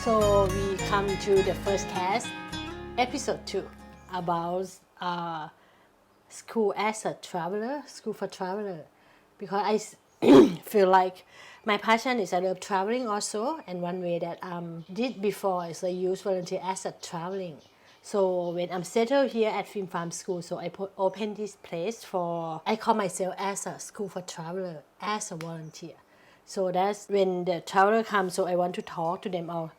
So we come to the first cast, Ep.2, about school as a traveler, school for traveler. Because I feel like my passion is I love traveling also, and one way that I did before is I use volunteer as a traveling. So when I'm settled here at Film Farm School, so I open this place for, I call myself as a school for traveler, as a volunteer. So that's when the traveler comes, so I want to talk to them or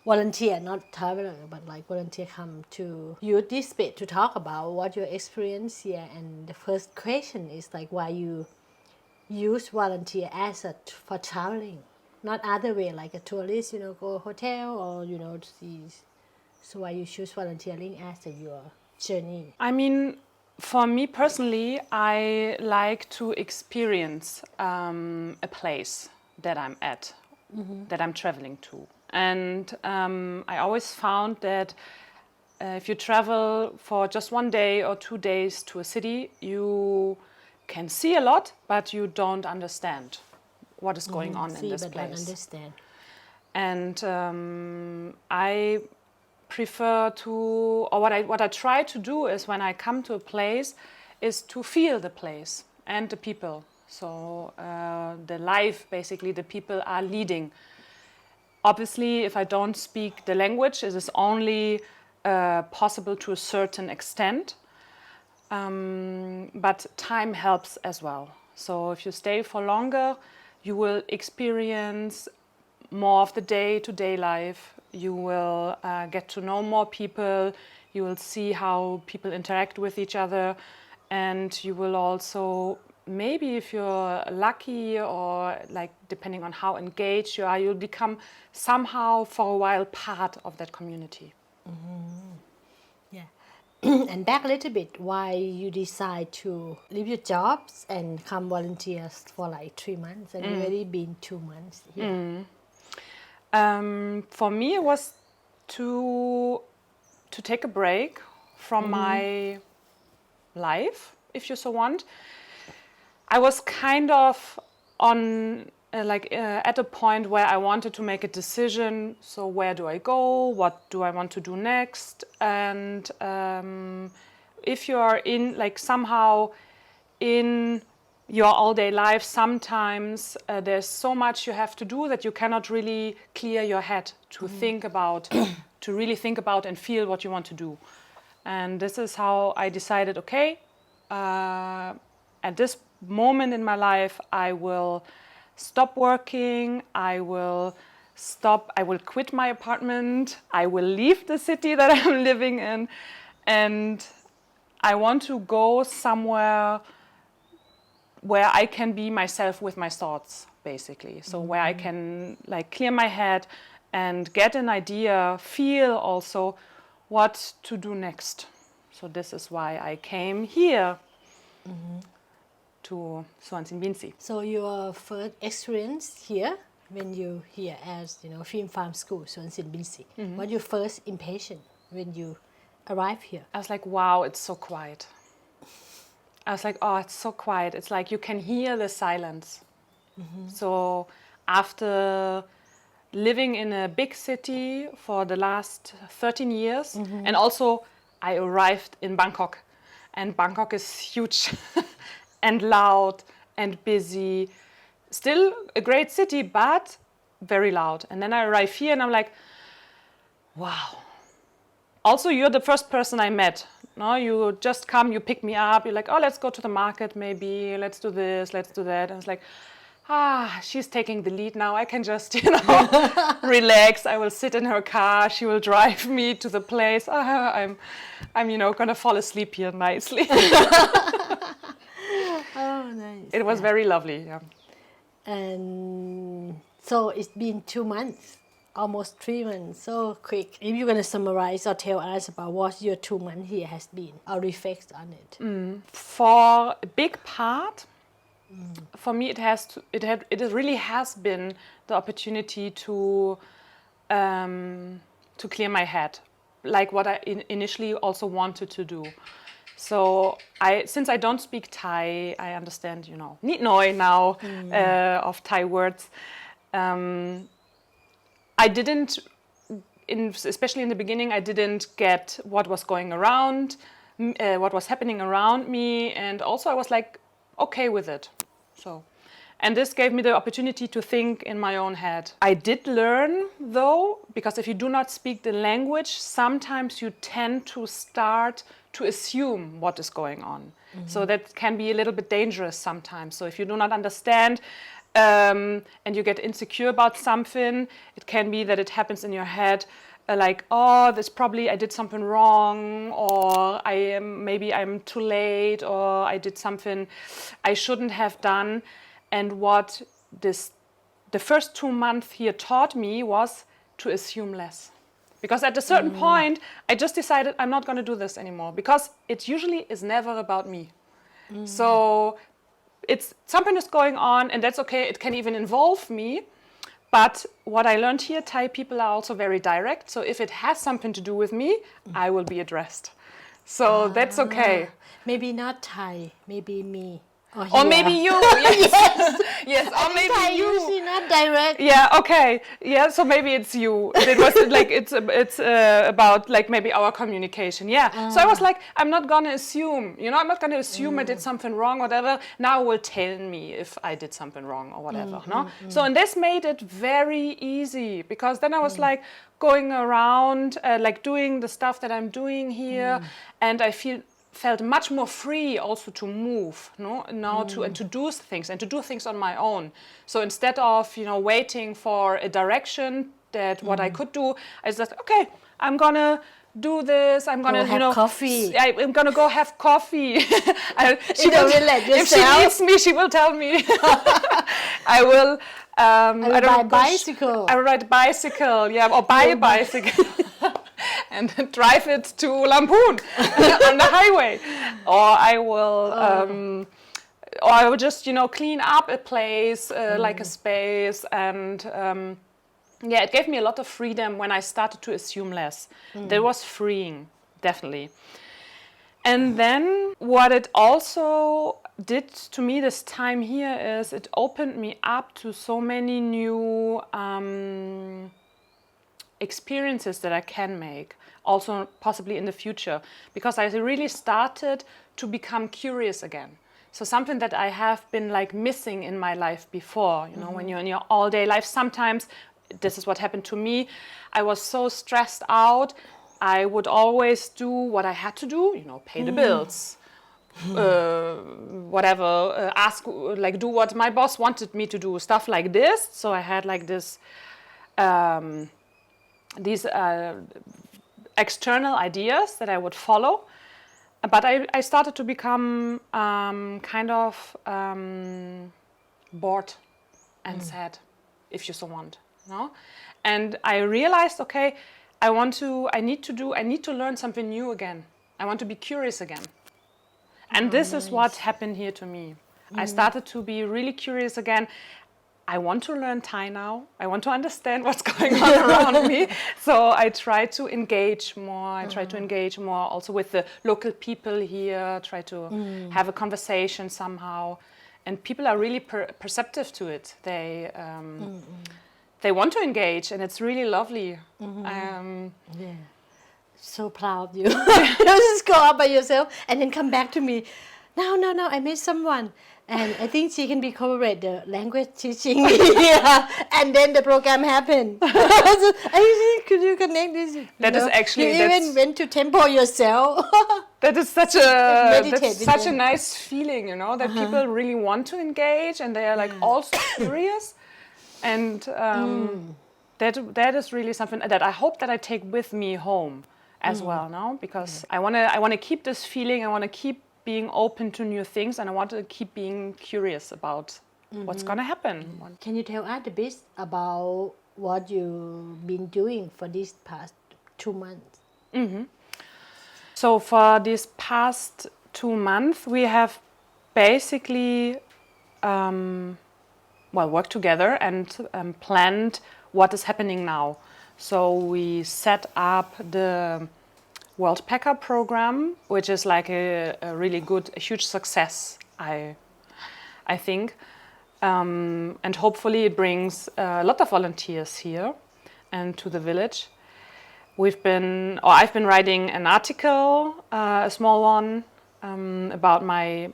volunteer, not traveler, but like volunteer come to use this space to talk about what your experience here. And the first question is like why you use volunteer as for traveling, not other way like a tourist, go hotel or to see. So why you choose volunteering as your journey? I mean, for me personally, I like to experience a place that I'm at, that I'm traveling to. And I always found that if you travel for just 1 day or 2 days to a city, you can see a lot, but you don't understand what is going on in this place. Don't understand. And I prefer to, or what I try to do is when I come to a place, is to feel the place and the people. So the life, basically, the people are leading. Obviously, if I don't speak the language, it is only possible to a certain extent. But time helps as well. So if you stay for longer, you will experience more of the day-to-day life. You will get to know more people. You will see how people interact with each other. And you will also, maybe if you're lucky or like depending on how engaged you are, you'll become somehow for a while part of that community. Yeah. And back a little bit, why you decide to leave your jobs and come volunteers for like 3 months, and you already been 2 months here. For me, it was to take a break from my life, if you so want. I was kind of on at a point where I wanted to make a decision. So where do I go? What do I want to do next? And if you are in somehow in your all-day life, sometimes there's so much you have to do that you cannot really clear your head to think about, to really think about and feel what you want to do. And this is how I decided, okay, at this moment in my life, I will stop working, I will quit my apartment, I will leave the city that I'm living in, and I want to go somewhere where I can be myself with my thoughts, basically. So where I can clear my head and get an idea, feel also what to do next. So this is why I came here to Swansea Binsi. So your first experience here, when you here as Film Farm School, Swansea Binsi, what your first impression when you arrived here? I was like, wow, it's so quiet. I was like, oh, it's so quiet. It's like you can hear the silence. So after living in a big city for the last 13 years, and also I arrived in Bangkok, and Bangkok is huge and loud and busy. Still a great city, but very loud. And then I arrive here and I'm like, wow. Also, you're the first person I met. No, you just come, you pick me up. You're like, oh, let's go to the market maybe. Let's do this, let's do that. And it's like, she's taking the lead now. I can just, relax. I will sit in her car. She will drive me to the place. I'm gonna fall asleep here nicely. Oh, nice. It was very lovely. Yeah. And so it's been 2 months, almost 3 months, so quick. If you're gonna summarize or tell us about what your 2 months here has been, or reflect on it. For a big part, for me, it really has been the opportunity to clear my head, like what I initially also wanted to do. So since I don't speak Thai, I understand, Nit Noi now of Thai words. I didn't especially in the beginning, I didn't get what was going around, what was happening around me, and also I was like okay with it. So, and this gave me the opportunity to think in my own head. I did learn though, because if you do not speak the language, sometimes you tend to start to assume what is going on. So that can be a little bit dangerous sometimes. So if you do not understand and you get insecure about something, it can be that it happens in your head like, oh, this probably I did something wrong, or maybe I'm too late, or I did something I shouldn't have done. And what the first 2 months here taught me was to assume less. Because at a certain point, I just decided I'm not going to do this anymore, because it usually is never about me. So it's something is going on, and that's okay. It can even involve me. But what I learned here, Thai people are also very direct. So if it has something to do with me, I will be addressed. So that's okay. Maybe not Thai, maybe me. Or maybe you. Yes. Yes. Or maybe Thai you. usually not direct. Yeah. Okay. Yeah. So maybe it's you. It was like it's about like maybe our communication. Yeah. So I was like, I'm not gonna assume. I'm not gonna assume I did something wrong, whatever. Now will tell me if I did something wrong or whatever. No. So and this made it very easy, because then I was like going around like doing the stuff that I'm doing here, and I felt much more free also to move, to do things and to do things on my own. So instead of waiting for a direction that what I could do, I said, okay, I'm gonna do this. I'm gonna have coffee. I'm gonna go have coffee. If she needs me, she will tell me. I will. I will ride a bicycle. I will ride a bicycle, yeah, or buy a bicycle. And drive it to Lamphun on the highway, or I will just clean up a place like a space, and it gave me a lot of freedom when I started to assume less. That was freeing, definitely. And then what it also did to me this time here is it opened me up to so many new experiences that I can make, also possibly in the future, because I really started to become curious again. So something that I have been like missing in my life before, when you're in your all-day life, sometimes this is what happened to me. I was so stressed out. I would always do what I had to do, pay the bills, whatever, do what my boss wanted me to do, stuff like this. So I had like this, these external ideas that I would follow, but I started to become kind of bored and sad, if you so want, And I realized, okay, I need to learn something new again. I want to be curious again, and this is what happened here to me. I started to be really curious again. I want to learn Thai now. I want to understand what's going on around me. So I try to engage more. I try to engage more also with the local people here, try to have a conversation somehow. And people are really perceptive to it. They want to engage, and it's really lovely. So proud of you. You just go out by yourself and then come back to me. No, I met someone. And I think she can be cooperate the language teaching me. And then the program happened. Could you connect this? That is actually... You even went to temple yourself. That is such a nice feeling, that people really want to engage, and they are like also curious. And that is really something that I hope that I take with me home as well, because I want to keep this feeling. I want to keep being open to new things, and I want to keep being curious about what's going to happen. Can you tell us a bit about what you've been doing for these past 2 months? So for these past 2 months, we have basically worked together and planned what is happening now. So we set up the World Packer program, which is like a really good, a huge success, I think. And hopefully it brings a lot of volunteers here and to the village. I've been writing an article, a small one, about how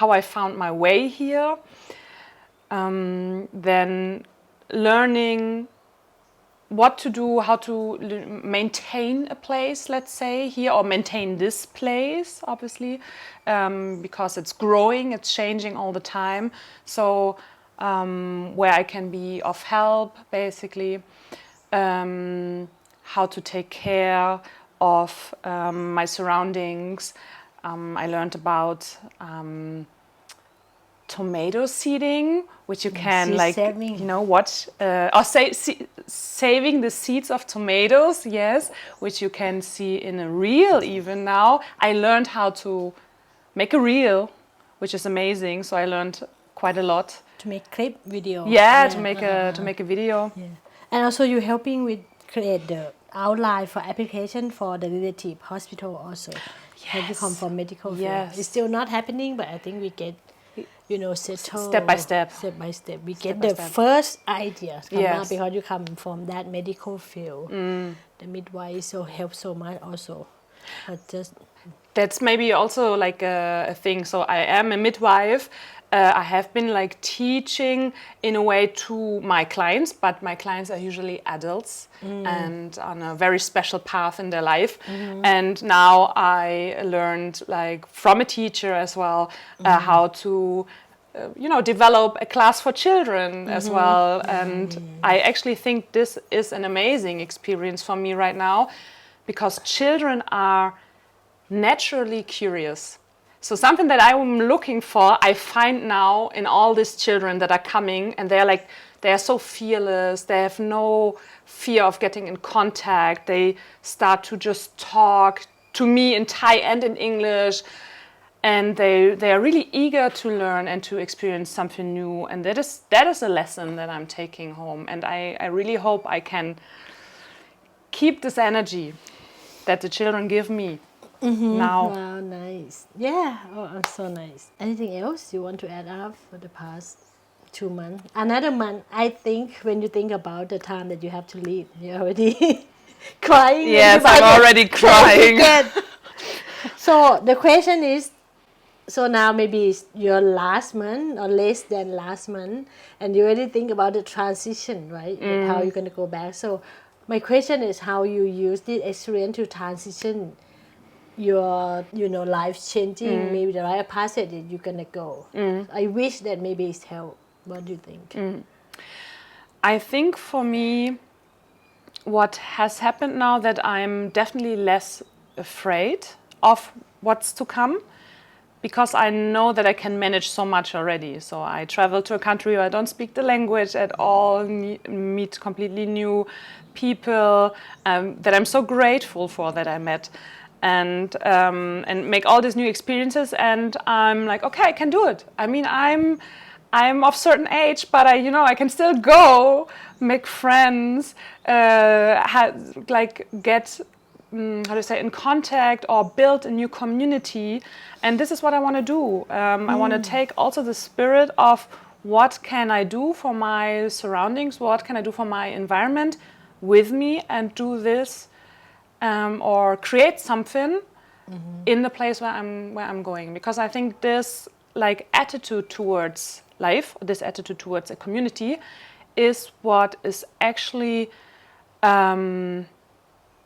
I found my way here. Then learning what to do, how to maintain a place, let's say, here, or maintain this place, obviously, because it's growing, it's changing all the time. So where I can be of help, basically, how to take care of my surroundings. I learned about tomato seeding, which you can watch, or saving the seeds of tomatoes, yes, which you can see in a reel even now. I learned how to make a reel, which is amazing. So I learned quite a lot. To make clip video. Yeah, to make a video. Yeah. And also you're helping with create the outline for application for the relative hospital also. Yes. You come from medical field. Yes. It's still not happening, but I think we get, settled. Step by step. Step by step. We get the first ideas come Yes. out because you come from that medical field. The midwife so helps so much also. But that's maybe also like a thing. So I am a midwife. I have been like teaching in a way to my clients, but my clients are usually adults and on a very special path in their life. And now I learned like from a teacher as well how to develop a class for children as well. And I actually think this is an amazing experience for me right now because children are naturally curious. So something that I'm looking for, I find now in all these children that are coming, and they are so fearless. They have no fear of getting in contact. They start to just talk to me in Thai and in English, and they are really eager to learn and to experience something new. And that is a lesson that I'm taking home. And I really hope I can keep this energy that the children give me. Now. Wow, nice. Yeah, so nice. Anything else you want to add up for the past 2 months? Another month, I think, when you think about the time that you have to leave, you're already crying. Yes, I'm already crying. So the question is, so now maybe it's your last month or less than last month, and you already think about the transition, right? How you're going to go back. So my question is how you use this experience to transition your life changing, maybe the right passage that you're gonna go. I wish that maybe it's help. What do you think? I think for me what has happened now that I'm definitely less afraid of what's to come because I know that I can manage so much already. So I travel to a country where I don't speak the language at all, meet completely new people that I'm so grateful for that I met. And make all these new experiences, and I'm like, okay, I can do it. I mean, I'm of certain age, but I can still go, make friends, get in contact or build a new community, and this is what I want to do. I want to take also the spirit of what can I do for my surroundings, what can I do for my environment with me, and do this. Or create something in the place where I'm going, because I think this attitude towards life, this attitude towards a community, is what is actually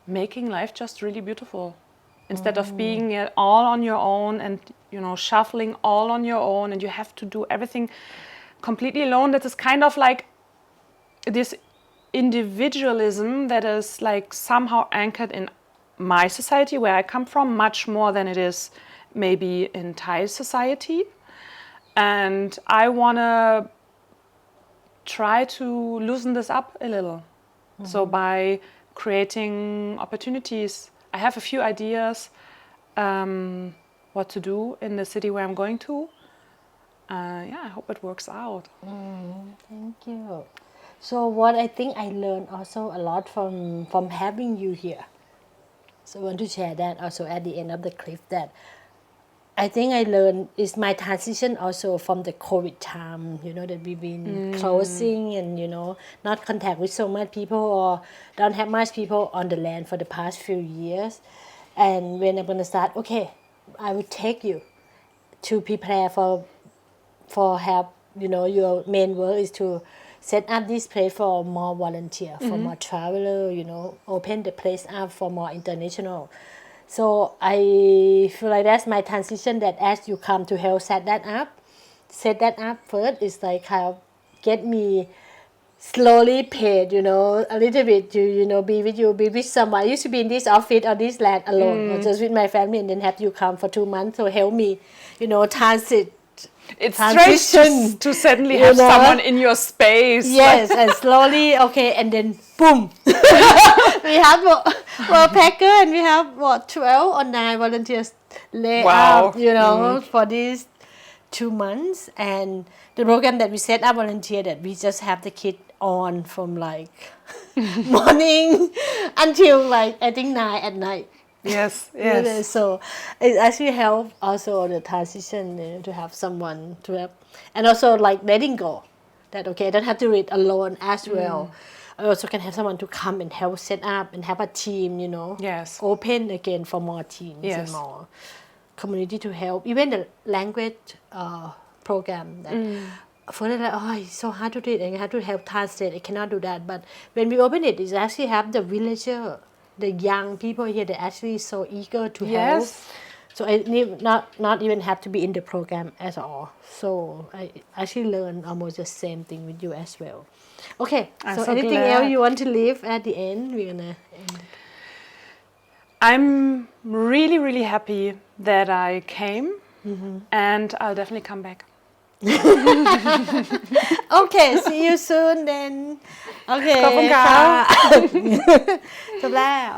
making life just really beautiful. Instead of being all on your own and shuffling all on your own, and you have to do everything completely alone. That is kind of like this individualism that is somehow anchored in my society where I come from, much more than it is maybe in Thai society. And I want to try to loosen this up a little. So by creating opportunities, I have a few ideas what to do in the city where I'm going to. I hope it works out. Thank you. So what I think I learned also a lot from having you here. So I want to share that also at the end of the clip, that I think I learned is my transition also from the COVID time, that we've been closing and, not contact with so much people or don't have much people on the land for the past few years. And when I'm going to start, okay, I will take you to prepare for help, your main work is to set up this place for more volunteer, for more traveler, open the place up for more international. So I feel like that's my transition, that as you come to help set that up first is like kind of get me slowly paid, a little bit to, be with you, be with someone. I used to be in this office or this land alone or just with my family, and then have you come for 2 months to help me, transit. It's strange to suddenly have someone in your space. Yes, and slowly, okay, and then boom. We have a packer and we have 12 or 9 volunteers lay up, for these 2 months. And the program that we set up volunteer, that we just have the kid on from like morning until like I think 9 at night. Yes. So it actually helped also the transition, to have someone to help, and also like letting go that okay, I don't have to do it alone as well. I also can have someone to come and help set up and have a team, Yes. open again for more teams and more community to help. Even the language program that for like, it's so hard to do it and I have to help translate. I cannot do that. But when we open it, it actually have the villager, the young people here that actually so eager to help. So I need not even have to be in the program at all. So I actually learned almost the same thing with you as well. Okay, so anything else you want to leave at the end? We're gonna end. I'm really, really happy that I came, and I'll definitely come back. Okay, see you soon then. Okay ขอบคุณค่ะ จบแล้ว